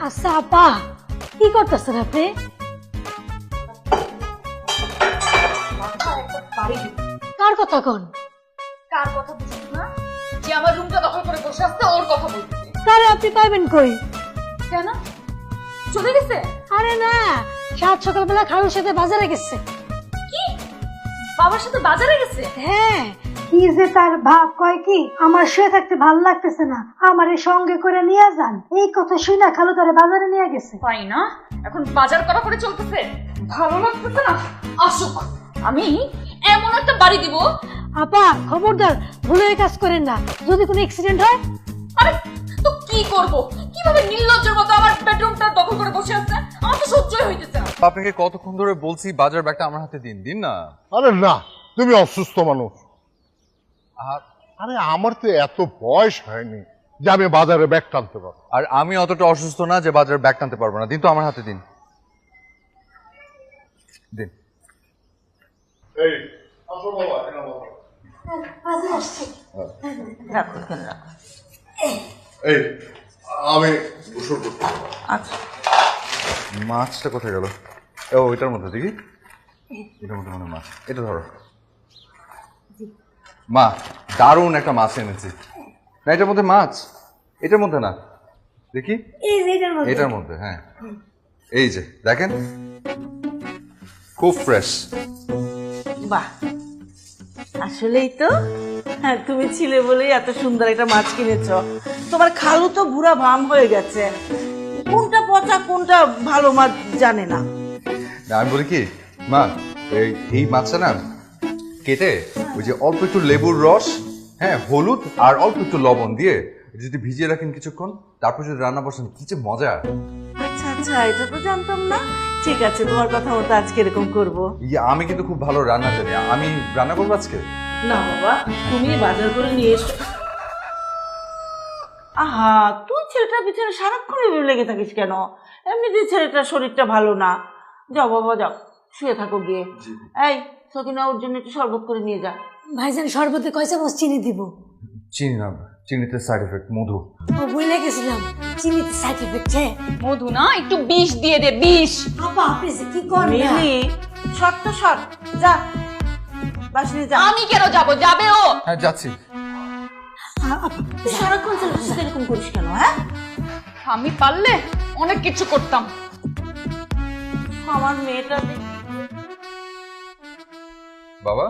আচ্ছা আপা, কি করতেছেন আপনি? কার কথা কোন? কার কথা বুঝিস না? যে আমার রুমটা দখল করে বসে আছে ওর কথা বলতেছি। তারে আপনি পাইবেন কই? কেন? চলে গেছে? আরে না, সাত সকালবেলা খালুর সাথে বাজারে গেছে। কি? বাবার সাথে বাজারে গেছে? হ্যাঁ, কি যে তার ভাব কয় কি, আমার শুয়ে থাকতে ভালো লাগতেছে না, আমারে সঙ্গে করে নিয়ে যান। এই কথা শুনে খালু তারে বাজারে নিয়ে গেছে। তাই না? এখন বাজার করা করে চলতেছে, ভালো লাগতেছে না। আসুক, আমি এমন একটা বাড়ি দিব। আপা খবরদার, ভুলের কাজ করেন না, যদি কোনো অ্যাক্সিডেন্ট হয়। আরে তো কি করব? কিভাবে নির্লজ্জের মতো আমার বেডরুমটা দখল করে বসে আছে? আমার তো সহ্যই হইতেছে না। আপনাকে কতক্ষণ ধরে বলছি বাজার ব্যাগটা আমার হাতে দিন দিন না। আরে না, তুমি অসুস্থ মানুষ। আর আরে আমার তো এত বয়স হয়নি যে আমি বাজারে ব্যাগ টানতে পারবো। আর আমি অতটা অসুস্থ না যে বাজার ব্যাগ টানতে পারবো না। দিন তো আমার হাতে দিন দিন। এই আসো বাবা, এখানে বসো। এই আমি গোসল করতে যাবো। আচ্ছা, মাছটা কোথায় গেল? ও এটার মধ্যে দেখি, এটার মধ্যে মনে হয় মাছ। এটা ধরো মা, দারুণ একটা মাছ এনেছি। না এটার মধ্যে মাছ, এটার মধ্যে না, দেখি এই যে এটার মধ্যে। এটার মধ্যে। হ্যাঁ এই যে দেখেন, খুব ফ্রেশ। বাহ, আসলেই তো। হ্যাঁ, তুমি ছিলে বলেই এত সুন্দর একটা মাছ কিনেছো। তোমার খালু তো বুড়া ভাম হয়ে গেছে, কোনটা পচা কোনটা ভালো মাছ জানে না। না, আমি বলি কি মা, এই মাছটা না কেটে ওই যে অল্প একটু লেবুর রস, হ্যাঁ হলুদ আর অল্প একটু লবণ দিয়ে যদি ভিজিয়ে রাখেন কিছুক্ষণ, তারপর যদি রান্না বসেন, কি যে মজা। আচ্ছা আচ্ছা, এটা তো জানতাম না। ঠিক আছে, তোমার কথা মতো আজকে এরকম করবো। আমি কিন্তু খুব ভালো রান্না জানি, আমি রান্না করবো আজকে। না বাবা, তুমি বাজার করে নিয়ে এসো। আহা, তুই ছেলেটার পিছনে সারাক্ষণ এভাবে লেগে থাকিস কেন? এমনিতেই ছেলেটার শরীরটা ভালো না। যাও বাবা যাও, শুয়ে থাকো গিয়ে। এই সকিনা, ওর জন্য একটু শরবত করে নিয়ে যা। ভাইজান শরবতে কয় চামচ চিনি দিব? চিনি না, চিনিতে সাইড এফেক্ট, মধু। ও ভুলে গেছিলাম, চিনিতে সাইড এফেক্ট। মধু না, একটু বিষ দিয়ে দে, বিষ। আপা আপনি যে কি করেন না? মিলি, শর্ট তো শর্ট, যা বাসনে যা। আমি কেন যাব? যাবে ও। হ্যাঁ যাচ্ছি। তুই সারাক্ষণ ছেলেটার সাথে এরকম করিস কেন? হ্যাঁ, আমি পারলে অনেক কিছু করতাম। আমার মেয়েটা দেখি। বাবা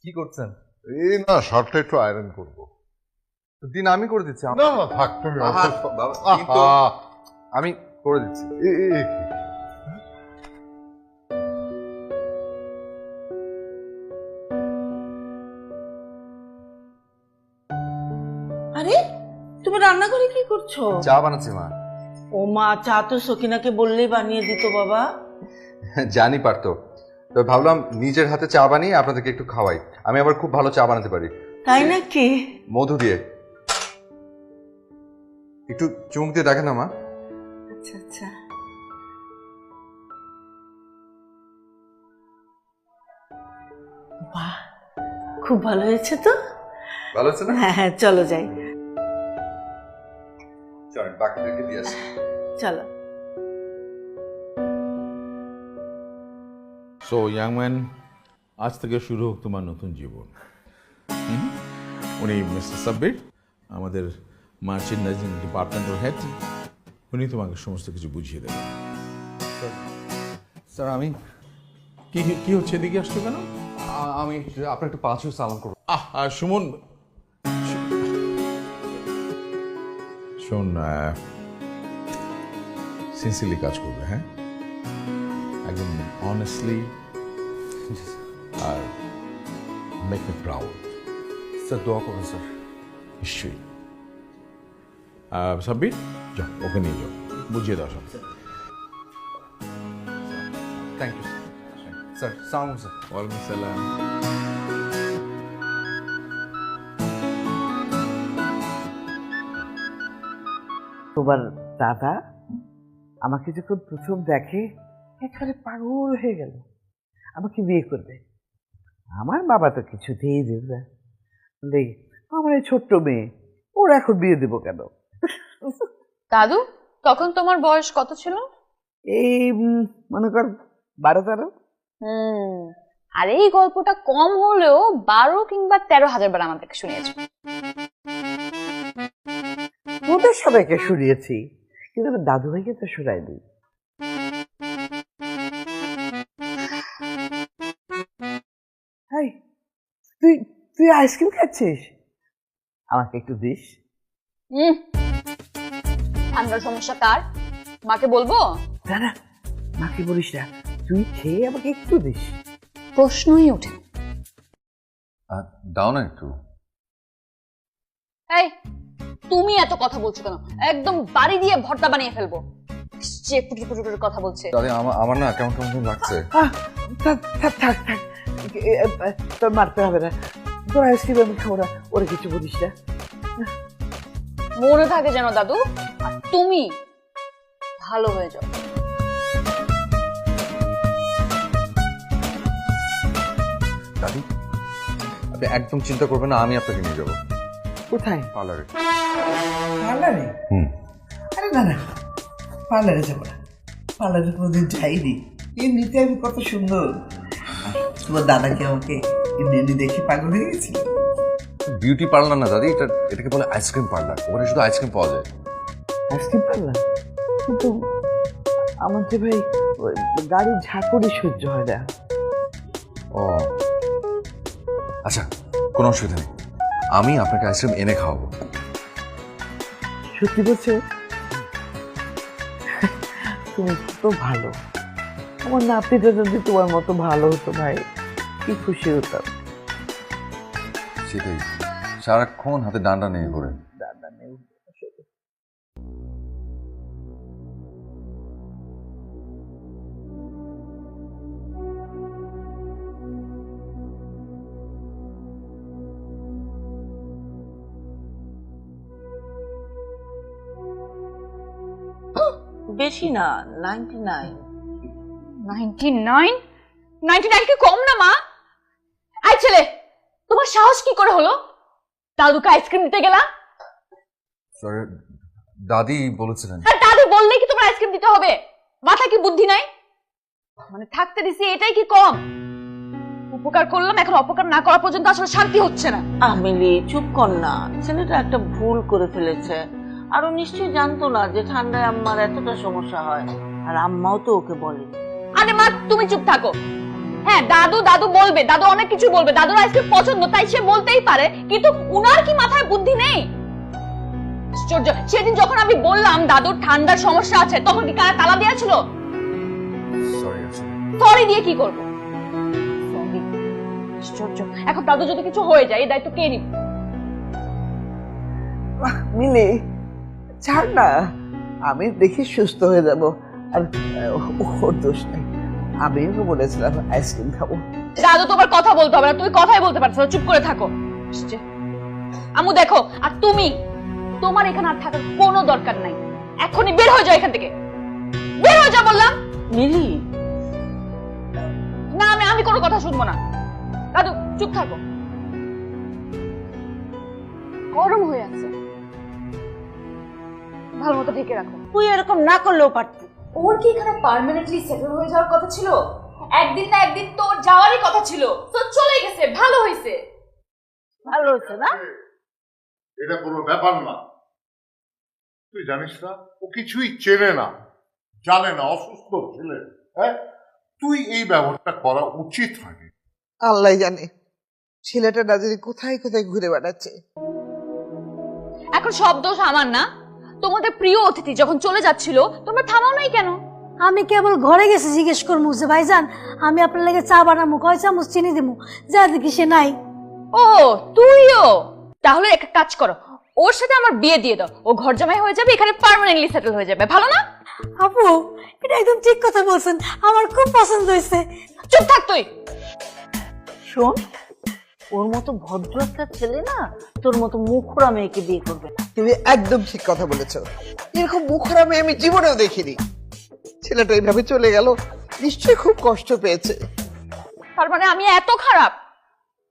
কি করছেন? এই না, শার্টটা একটু আয়রন করবো। তো দিন আমি করে দিচ্ছি। না না থাক, তুমি অসুস্থ। বাবা, কিন্তু আহা, আমি করে দিচ্ছি। এ কি? আরে তুমি রান্নাঘরে কি করছো? চা বানাচ্ছি মা। ও মা, চা তো সকিনাকে বললেই বানিয়ে দিত বাবা। জানি পারতো, তো ভাবলাম নিজের হাতে চা বানিয়ে আপনাদেরকে একটু খাওয়াই। আমি আবার খুব ভালো চা বানাতে পারি। তাই নাকি? মধু দিয়ে। একটু চুমুক দিয়ে দেখেন না মা। আচ্ছা আচ্ছা। বাহ, খুব ভালো হয়েছে তো। ভালো হচ্ছে না? হ্যাঁ হ্যাঁ, চলো যাই। চলেন বাকিদেরকে দিয়ে আসি। চলো। সো ইয়াং ম্যান, আজ থেকে শুরু হোক তোমার নতুন জীবন। উনি মিস্টার সাব্বির, আমাদের মার্চেন্ডাইজিং ডিপার্টমেন্টের হেড। উনি তোমাকে সমস্ত কিছু বুঝিয়ে দেবেন। স্যার আমি কি কি হচ্ছে, এদিকে আসছো কেন? আমি আপনার একটু পাঁচ সালাম করবো। সুমন, শোন, সিনসিয়ারলি কাজ করবে, হ্যাঁ, একদম অনেস্টলি, আর মেক মি প্রাউড। স্যার দোয়া করুন স্যার। নিশ্চয়ই। সাব্বির, যাও ওকে নিয়ে যাও, বুঝিয়ে দাও সব। Thank you sir. সালাম স্যার। ওয়ালাইকুম সালাম। তোমার দাদা আমাকে যখন প্রথম দেখে একেবারে পাগল হয়ে গেল, আমাকে বিয়ে করবে। আমার বাবা তো কিছুতেই দেবে না। দেখি আমার এই ছোট্ট মেয়ে, ওর এখন বিয়ে দেবো কেন? দাদু তখন তোমার বয়স কত ছিল? এই মনে কর 12-13। আর এই গল্পটা কম হলেও 12 কিংবা 13,000 বার আমাদেরকে শুনিয়েছো। তোদের সবাইকে শুনিয়েছি, কিন্তু আমার দাদু ভাইকে তো শুনাইনি। হাই, তুই তুই আইসক্রিম খাচ্ছিস? আমাকে একটু দিস। ঠান্ডার সমস্যা কার? মাকে বলবো? না না, মাকে বলিস না, তুই খেয়ে আমাকে একটু দিস। প্রশ্নই ওঠে। দাও না একটু। এই তুমি এত কথা বলছো কেন? একদম বাড়ি দিয়ে ভর্তা বানিয়ে ফেলবো। যে পুটুর পুটুর করে কথা বলছে। দাদি আমার না কেমন কেমন লাগছে। থাক থাক থাক থাক, তোর মারতে হবে না, তোর আইসক্রিম আমি খাবো না, ওরা কিছু বলিস না। মনে থাকে যেন দাদু, আর তুমি ভালো হয়ে যাও। দাদি আপনি একদম চিন্তা করবেন না, আমি আপনাকে নিয়ে যাবো কোথায়? পার্লারে। পার্লারে? আরে না না, পার্লারে যাবো না, পার্লারে কোনোদিন যাইনি। এমনিতে আমি কত সুন্দর। তোমার দাদাকে আমাকে এমনি দেখে পাগল হয়ে গেছিল। বিউটি পার্লার না দাদি, এটাকে বলে আইসক্রিম পার্লার। ওখানে শুধু আইসক্রিম পাওয়া যায়। Ice cream parlour? কিন্তু আমার যে ভাই গাড়ির ঝাঁকুনি সহ্য হয় না। ও আচ্ছা, কোনো অসুবিধা নেই, আমি আপনাকে আইসক্রিম এনে খাওয়াবো। সত্যি বলছো? তুমি তো ভালো। আমার নাতিটা যদি তোমার মতো ভালো হতো ভাই, কি খুশি হতাম। সেটাই, সারাক্ষণ হাতে ডান্ডা নিয়ে ঘোরে। দাদা নেই। বেশি না, 99। 99 কি কম না মা? আই ছেলে, তোমার সাহস কি করে হলো দাদুকে আইসক্রিম দিতে গেলা? সরি, দাদি বলেছিলেন। আর দাদু বললে কি তোমার আইসক্রিম দিতে হবে? মাথা কি বুদ্ধি নাই? মানে থাকতে দিছি এটাই কি কম? উপকার করলাম, এখন অপকার না করা পর্যন্ত আসলে শান্তি হচ্ছে না। আমিলি চুপ কর না, ছেলেটা একটা ভুল করে ফেলেছে। আর ও নিশ্চয়ই জানতো না যে ঠান্ডায় আম্মার এতটা সমস্যা হয়, আর আম্মাও তো ওকে বলেনি। আরে মা তুমি চুপ থাকো। হ্যাঁ দাদু দাদু বলবে, দাদু অনেক কিছু বলবে, দাদুর আইসক্রিম পছন্দ তাই সে বলতেই পারে, কিন্তু উনার কি মাথায় বুদ্ধি নেই? আশ্চর্য, সেদিন যখন আমি বললাম দাদুর ঠান্ডার সমস্যা আছে, তখন কি কারা তালা দেওয়া ছিল? সরি সরি দিয়ে কি করবো? Sorry। আশ্চর্য, এখন দাদু যদি কিছু হয়ে যায় এই দায়িত্ব কে নিবে? মিলি ছাড় না, আমি দেখি সুস্থ হয়ে যাব। আর ওর দোষ নেই, আমি ওকে বলেছিলাম আইসক্রিম খাবো। দাদু তোমার কথা বলতে হবে না, তুমি কথাই বলতে পারছো না, চুপ করে থাকো। আমু দেখো, আর তুমি, তোমার এখানে আর থাকার কোনো দরকার নাই। এখনই বের হয়ে যাও এখান থেকে, বের হয়ে যাও বললাম। মিলি না, আমি কোনো কথা শুনবো না। দাদু চুপ থাকো, গরম হয়ে আছে, ভালো মতো ঢেকে রাখো। তুই এরকম না করলেও পারতি। ওর কি এখানে পার্মানেন্টলি সেটেল হয়ে যাওয়ার কথা ছিল? একদিন না একদিন তো ওর যাওয়ারই কথা ছিল, তো চলে গেছে, ভালো হয়েছে। ভালো হয়েছে না? এটা কোনো ব্যাপার না। তুই জানিস না, ও কিছুই চেনে না, জানে না, অসুস্থ ছেলে। হ্যাঁ, তুই এই ব্যবহারটা করা উচিত হয়নি। আল্লাহ জানে ছেলেটা না জানি কোথায় কোথায় ঘুরে বেড়াচ্ছে। এখন সব দোষ আমার না? তোমাদের প্রিয় অতিথি যখন চলে যাচ্ছিল তোমরা থামাও নাই কেন? আমি কেবল ঘরে গেছি জিজ্ঞেস করবো যে ভাইজান আমি আপনার লাগে চা বানাবো, কয় চামচ চিনি দেবো, যা দেখি সে নাই। ও তুইও? তাহলে এক কাজ করো, ওর সাথে আমার বিয়ে দিয়ে দাও, ও ঘর জামাই হয়ে যাবে, এখানে পার্মানেন্টলি সেটেল হয়ে যাবে, ভালো না? আপু এটা একদম ঠিক কথা বলছেন, আমার খুব পছন্দ হয়েছে। চুপ থাক তুই। শোন, ওর মতো ভদ্র একটা ছেলে না তোর মতো মুখরা মেয়েকে বিয়ে করবে না। তুমি একদম ঠিক কথা বলেছো, এরকম মুখরা মেয়ে আমি জীবনেও দেখিনি। ছেলেটা এইভাবে চলে গেল, নিশ্চয়ই খুব কষ্ট পেয়েছে। তার মানে আমি এত খারাপ?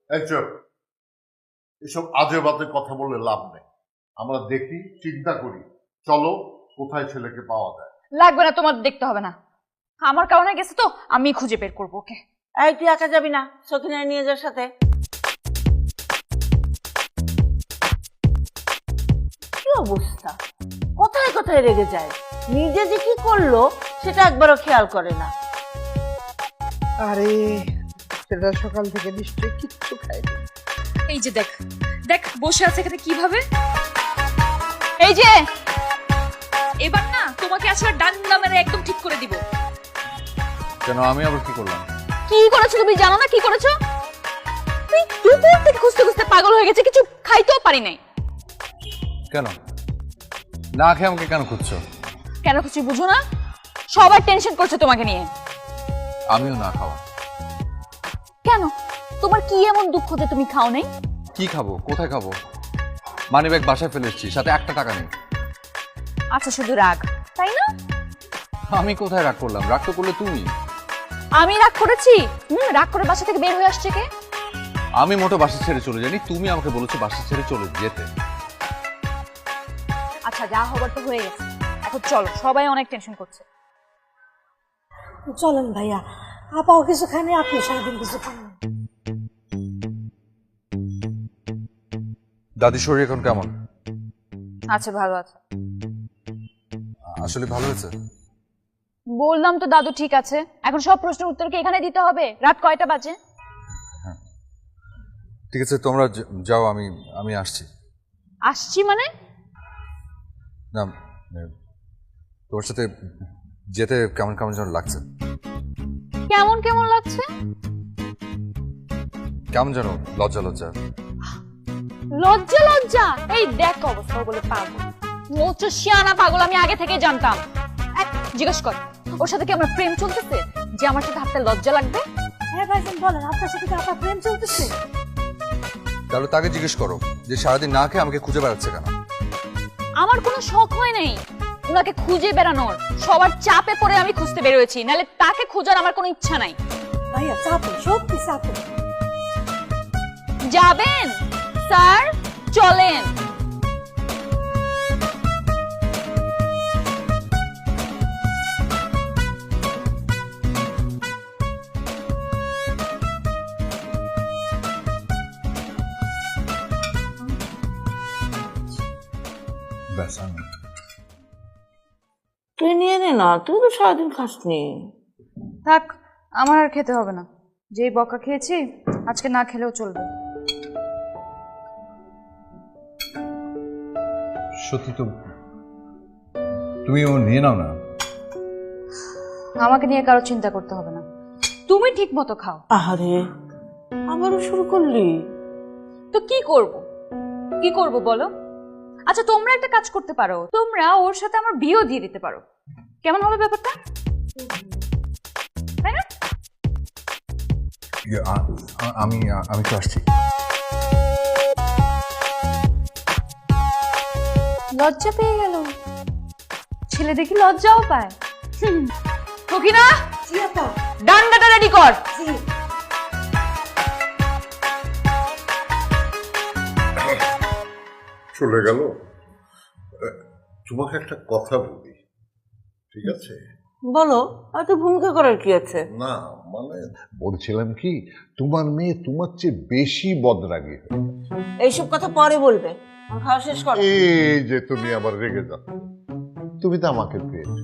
এই চুপ, এসব আজে বাজে কথা বলে লাভ নেই। আমরা দেখি, চিন্তা করি, চলো কোথায় ছেলেকে পাওয়া যায়। লাগবে না, তোমার দেখতে হবে না। আমার কারণে গেছে তো আমি খুঁজে বের করবো ওকে। এই তুই একা যাবি না, সখিনা নিয়ে যার সাথে। কি অবস্থা, কোথায় কোথায় রেগে যায়, নিজে যে কি করলো সেটা একবারও খেয়াল করে না। আরে সেটা সকাল থেকে নিশ্চয়ই কিচ্ছু খায়নি। এই যে দেখ দেখ বসে আছে এখানে কিভাবে। এই যে এবার না তোমাকে আসলে ডান্ডা মেরে একদম ঠিক করে দিব। কেন, আমি আবার কি করলাম? কি করেছো তুমি জানো না? কি করেছো তুই? দুপুর থেকে খুঁজতে খুঁজতে পাগল হয়ে গেছে, কিছু খাইতেও পারি নাই। কেন না খেয়ে আমাকে কেন খুঁজছো? কেন কিছু বুঝো না? সবার টেনশন করছে তোমাকে নিয়ে। আমিও না খাওয়া। কেন, তোমার কি এমন দুঃখ যে তুমি খাও নাই? কি খাবো, কোথায় খাবো? মানি ব্যাগ বাসায় ফেলে এসেছি, সাথে একটা টাকা নেই। আচ্ছা শুধু রাগ, তাই না? আমি কোথায় রাগ করলাম? রাগ তো করলে তুমি। আমি রাগ করেছি? রাগ করে বাসা থেকে বের হয়ে আসছে কে? আমি মোটো বাসা ছেড়ে চলে যাইনি, তুমি আমাকে বলেছো বাসা ছেড়ে চলে যেতে। আচ্ছা যা হবার তো হয়ে গেছে, এখন চলো, সবাই অনেক টেনশন করছে। চলেন ভাইয়া, আপাও কিছু খায়নি, আপনি সারাদিন কিছু খান। দাদির শরীর এখন কেমন? আচ্ছা ভালো আছে। আসলে ভালো হয়েছে? বললাম তো দাদু ঠিক আছে। এখন সব প্রশ্নের উত্তর কি এখানে দিতে হবে? রাত কয়টা বাজে? ঠিক আছে, তোমরা যাও, আমি আমি আসছি। আসছি মানে? না তোমার সাথে যেতে কেমন কেমন যেন লাগছে। কেমন কেমন লাগছে? কেমন যেন লজ্জা লজ্জা। লজ্জা লজ্জা? এই দেখ অবস্থা বলে পাগল। ও হচ্ছে শিয়ানা পাগল, আমি আগে থেকে জানতাম। জিজ্ঞেস কর ওর সাথে কি আমার প্রেম চলতেছে যে আমার সাথে হাঁটতে লজ্জা লাগবে? হ্যাঁ ভাইজান বলেন, আপনার সাথে কি আপনার প্রেম চলতেছে? তাহলে তাকে জিজ্ঞেস করো যে সারাদিন না খেয়ে আমাকে খুঁজে বেড়াচ্ছে কেন। আমার কোনো শখ হয় নেই উনাকে খুঁজে বেড়ানোর, সবার চাপে পড়ে আমি খুঁজতে বেরোয়েছি, নাহলে তাকে খোঁজার আমার কোনো ইচ্ছা নাই। ভাইয়া চাপে, সত্যি চাপে। যাবেন স্যার, চলেন। ব্যাস আমি তুই নিয়ে নে না, তুই তো সারাদিন খাসনি। থাক, আমার আর খেতে হবে না। যেই বকা খেয়েছি আজকে না খেলেও চলবে। সত্যি তো তুমি ও নিয়ে নাও না। আমাকে নিয়ে কারো চিন্তা করতে হবে না, তুমি ঠিক মতো খাও। আরে আবারও শুরু করলি? তো কি করব, কি করব বলো? আচ্ছা তোমরা একটা কাজ করতে পারো, তোমরা ওর সাথে আমার বিয়েও দিয়ে দিতে পারো। কেমন হবে ব্যাপারটা, তাই না? আমি আমি তো আসছি। লজ্জা পেয়ে গেল ছেলে, দেখি লজ্জাও পায়। সখিনা, জি আপা। ডান্ডাটা রেডি কর। জি। চলে গেল। তোমাকে একটা কথা বলি, ঠিক আছে? বলো, হয়তো ভূমিকা করার কি আছে? না মানে বলছিলাম কি, তোমার মেয়ে তোমার চেয়ে বেশি বদরাগী। এইসব কথা পরে বলবে, আমার খাওয়া শেষ করো। এই যে তুমি আবার রেগে যাও, তুমি তো আমাকে পেয়েছো,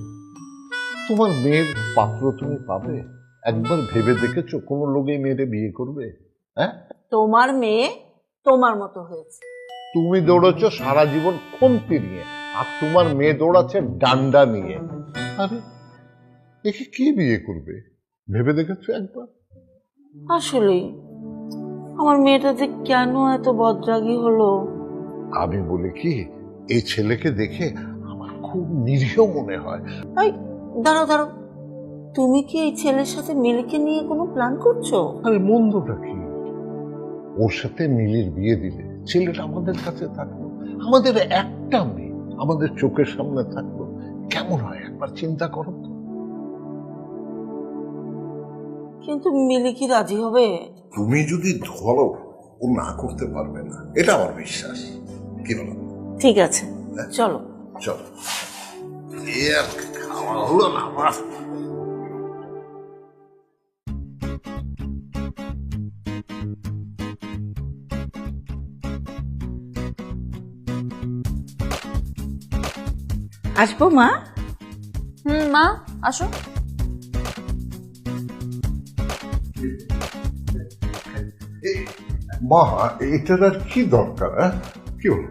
তোমার মেয়ের পাত্র তুমি পাবে? একবার ভেবে দেখেছো কোনো লোকে মেয়েরে বিয়ে করবে? হ্যাঁ, তোমার মেয়ে তোমার মতো হয়েছে। তুমি দৌড়াচ্ছ সারা জীবন খুন্তি নিয়ে, আর তোমার মেয়ে দৌড়াচ্ছে ডান্ডা নিয়ে। আরে একে কে বিয়ে করবে ভেবে দেখেছো একবার? আসলেই আমার মেয়েটা যে কেন এত বদরাগী হলো। আমি বলি কি, এই ছেলেকে দেখে আমার খুব নিরীহ মনে হয়। এই দাঁড়াও দাঁড়াও, তুমি কি এই ছেলের সাথে মিলিকে নিয়ে কোনো প্ল্যান করছো? আরে মন্দটা কি, ওর সাথে মিলির বিয়ে দিলে ছেলেটা আমাদের কাছে থাকলো, আমাদের একটা মেয়ে আমাদের চোখের সামনে থাকলো, কেমন হয় একবার চিন্তা করো তো। কিন্তু মিলি কি রাজি হবে? তুমি যদি ধরো ও না করতে পারবে না, এটা আমার বিশ্বাস। কি বলো? ঠিক আছে, চলো। চলো। এ আর খাওয়া হলো না আমার। আসবো মা? মা আসো। মা এটার আর কি দরকার? কি হলো?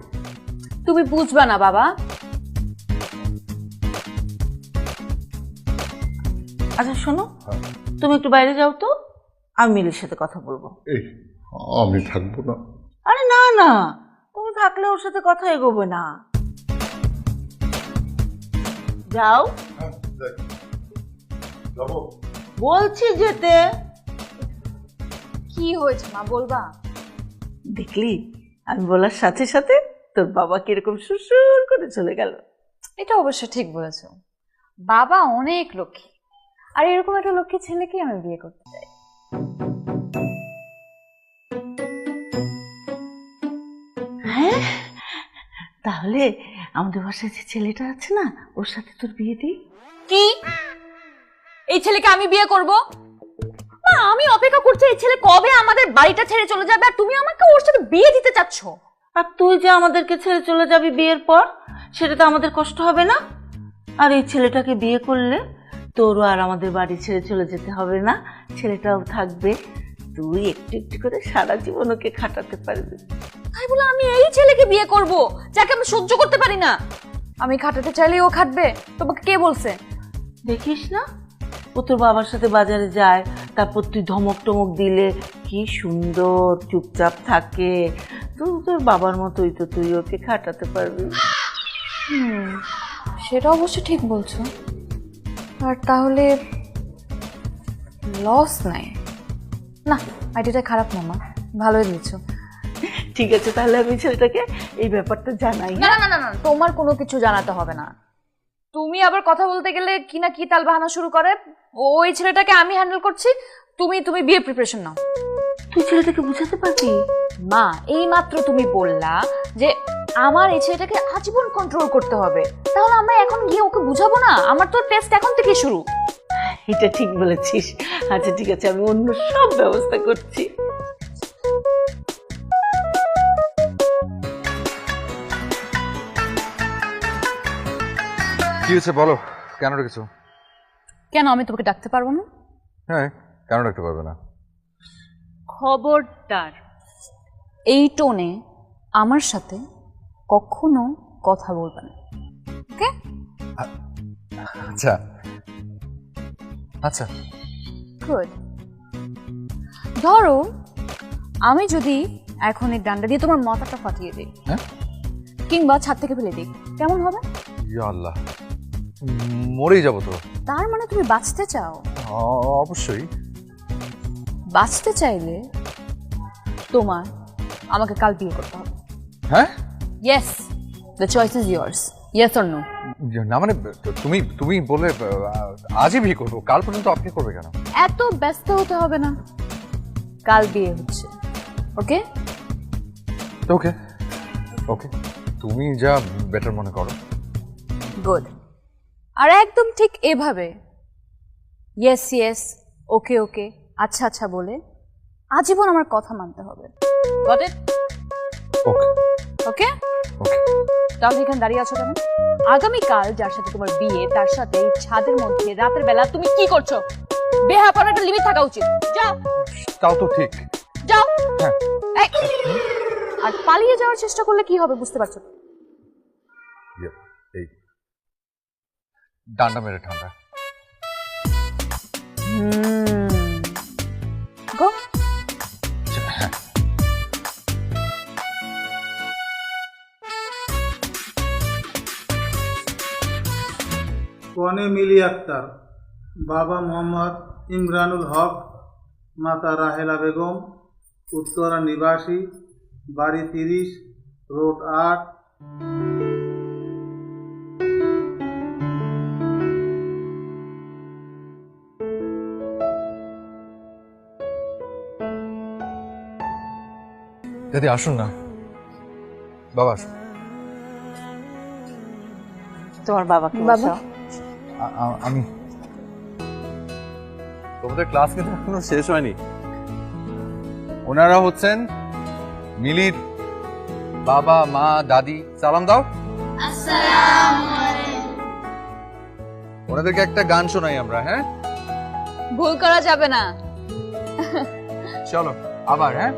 তুমি বুঝবা না বাবা। আচ্ছা শোনো, তুমি একটু বাইরে যাও তো, আমি মিলির সাথে কথা বলবো। এই আমি থাকবো না। আরে না না, তুমি থাকলে ওর সাথে কথা এগোবে না। যাও, যাবো। বলছি যেতে। কি হয়েছে মা বলবা? দেখলি আমি বলার সাথে সাথে তোর বাবা কিরকম সুসুর করে চলে গেল। এটা অবশ্য ঠিক বলেছো, বাবা অনেক লক্ষ্মী, আর এরকম একটা লক্ষ্মী ছেলেকে আমি বিয়ে করতে চাই। হ্যাঁ, তাহলে আমাদের বাসায় যে ছেলেটা আছে না, ওর সাথে তোর বিয়ে দিই। কি? এই ছেলেকে আমি বিয়ে করব? না, আমি অপেক্ষা করছি এই ছেলে কবে আমাদের বাড়িটা ছেড়ে চলে যাবে, আর তুমি আমাকে ওর সাথে বিয়ে দিতে চাচ্ছ। আর তুই যে আমাদেরকে ছেড়ে চলে যাবি বিয়ের পর, সেটা তো আমাদের কষ্ট হবে না? আর এই ছেলেটাকে বিয়ে করলে তোরও আর আমাদের বাড়ি ছেড়ে চলে যেতে হবে না, ছেলেটাও থাকবে, তুই একটু একটু করে সারা জীবন ওকে খাটাতে পারবি। তাই বলে আমি এই ছেলেকে বিয়ে করব যাকে আমি সহ্য করতে পারি না? আমি খাটাতে চাইলে ও খাটবে? তোমাকে কে বলছে? দেখিস না, ও তোর বাবার সাথে বাজারে যায়, তারপর তুই ধমক টমক দিলে কি সুন্দর চুপচাপ থাকে। তুই তোর বাবার মতোই তো, তুই ওকে খাটাতে পারবি। সেটা অবশ্য ঠিক বলছো, আর তাহলে লস নাই। না, আইডিয়াটা খারাপ না মা, ভালোই দিয়েছো। ঠিক আছে, তাহলে আমি ছেলেটাকে এই ব্যাপারটা জানাই। না না না না, তোমার কোনো কিছু জানাতে হবে না। তুমি আবার কথা বলতে গেলে কি না কি তাল বাহানা শুরু করে। ওই ছেলেটাকে আমি হ্যান্ডেল করছি, তুমি তুমি বিয়ে প্রিপারেশন নাও। তুই ছেলেটাকে বুঝাতে পারবি? মা, এই মাত্র তুমি বললা যে আমার এই ছেলেটাকে আজীবন কন্ট্রোল করতে হবে, তাহলে আমরা এখন গিয়ে ওকে বুঝাবো না? আমার তো টেস্ট এখন থেকে শুরু। এটা ঠিক বলেছিস। আচ্ছা ঠিক আছে, আমি অন্য সব ব্যবস্থা করছি। কি হয়েছে বলো, কেন রেখেছো? কেন, আমি তোমাকে ডাকতে পারবো না? হ্যাঁ, কেন রাখতে পারবে না? খবরদার এই টোনে আমার সাথে কখনো কথা বলবে না, ওকে? আচ্ছা আচ্ছা। গুড। ধরো আমি যদি এখন এই ডান্ডা দিয়ে তোমার মাথাটা ফাটিয়ে দিই, হ্যাঁ? কিংবা ছাদ থেকে ফেলে দিই, কেমন হবে? ইয়া আল্লাহ, মরেই যাবো তো। তার মানে তুমি বাঁচতে চাও? অবশ্যই। বাঁচতে চাইলে তোমার আমাকে কাল বিয়ে করতে হবে। হ্যাঁ? Yes, the choice is yours, yes or no. না মানে তুমি তুমি বলে আজই বিয়ে করবো, কাল পর্যন্ত আপনি করবে কেন? এত ব্যস্ত হতে হবে না, কাল বিয়ে হচ্ছে, ওকে? ওকে ওকে, তুমি যা বেটার মনে করো। গুড। আর একদম ঠিক এভাবে ইয়েস ইয়েস, ওকে ওকে, আচ্ছা আচ্ছা বলে আজীবন আমার কথা মানতে হবে। Got it? Okay okay okay. তাহলে এখানে দাঁড়িয়ে আছো কেন? আগামীকাল যার সাথে তোমার বিয়ে, তার সাথে এই ছাদের মধ্যে রাতের বেলা তুমি কি করছো? বেহাপনার একটা লিমিট থাকা উচিত। যাও। তাও তো ঠিক। যাও। হ্যাঁ। এই, আর পালিয়ে যাওয়ার চেষ্টা করলে কি হবে বুঝতে পারছো? এই ডান্ডা মেরে ঠান্ডা। গো। কনে মিলি আক্তার, বাবা মোহাম্মদ ইমরানুল হক, মাতা রাহেলা বেগম, উত্তরা নিবাসী, বাড়ি 30, রোড 8। দাদি আসুন না, বাবা আসুন। তোমার বাবাকে বাবা। বসাও। আমি তোমাদের ক্লাস কিন্তু এখনো শেষ হয়নি। ওনারা হচ্ছেন মিলির বাবা মা দাদি। সালাম দাও। ওনাদেরকে একটা গান শোনাই আমরা। হ্যাঁ ভুল করা যাবে না। চলো আবার। হ্যাঁ